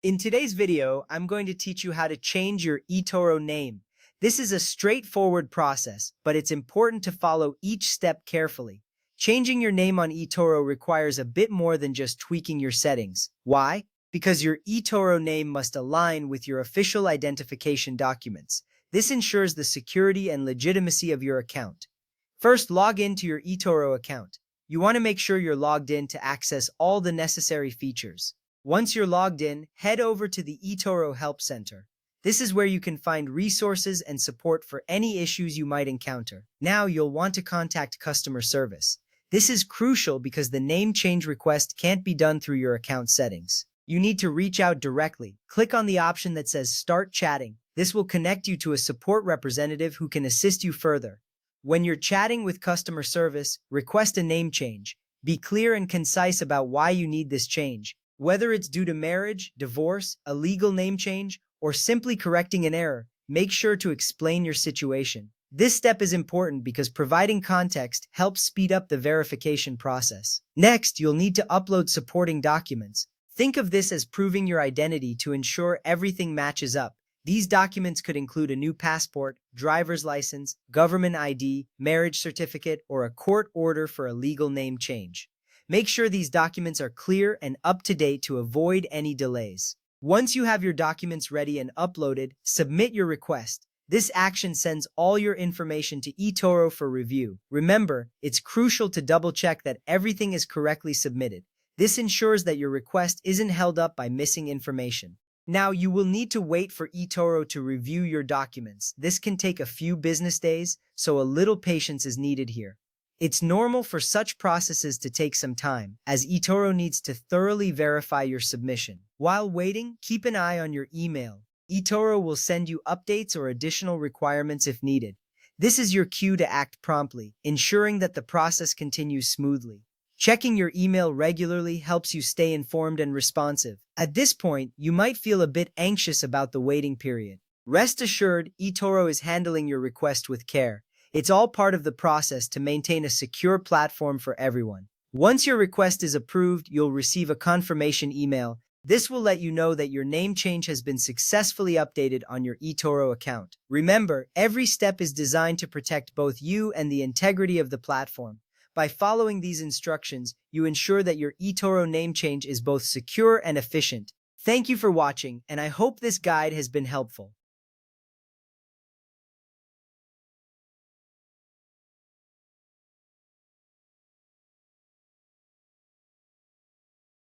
In today's video, I'm going to teach you how to change your eToro name. This is a straightforward process, but it's important to follow each step carefully. Changing your name on eToro requires a bit more than just tweaking your settings. Why? Because your eToro name must align with your official identification documents. This ensures the security and legitimacy of your account. First, log in to your eToro account. You want to make sure you're logged in to access all the necessary features. Once you're logged in, head over to the eToro Help Center. This is where you can find resources and support for any issues you might encounter. Now you'll want to contact customer service. This is crucial because the name change request can't be done through your account settings. You need to reach out directly. Click on the option that says Start Chatting. This will connect you to a support representative who can assist you further. When you're chatting with customer service, request a name change. Be clear and concise about why you need this change. Whether it's due to marriage, divorce, a legal name change, or simply correcting an error, make sure to explain your situation. This step is important because providing context helps speed up the verification process. Next, you'll need to upload supporting documents. Think of this as proving your identity to ensure everything matches up. These documents could include a new passport, driver's license, government ID, marriage certificate, or a court order for a legal name change. Make sure these documents are clear and up to date to avoid any delays. Once you have your documents ready and uploaded, submit your request. This action sends all your information to eToro for review. Remember, it's crucial to double-check that everything is correctly submitted. This ensures that your request isn't held up by missing information. Now, you will need to wait for eToro to review your documents. This can take a few business days, so a little patience is needed here. It's normal for such processes to take some time, as eToro needs to thoroughly verify your submission. While waiting, keep an eye on your email. eToro will send you updates or additional requirements if needed. This is your cue to act promptly, ensuring that the process continues smoothly. Checking your email regularly helps you stay informed and responsive. At this point, you might feel a bit anxious about the waiting period. Rest assured, eToro is handling your request with care. It's all part of the process to maintain a secure platform for everyone. Once your request is approved, you'll receive a confirmation email. This will let you know that your name change has been successfully updated on your eToro account. Remember, every step is designed to protect both you and the integrity of the platform. By following these instructions, you ensure that your eToro name change is both secure and efficient. Thank you for watching, and I hope this guide has been helpful.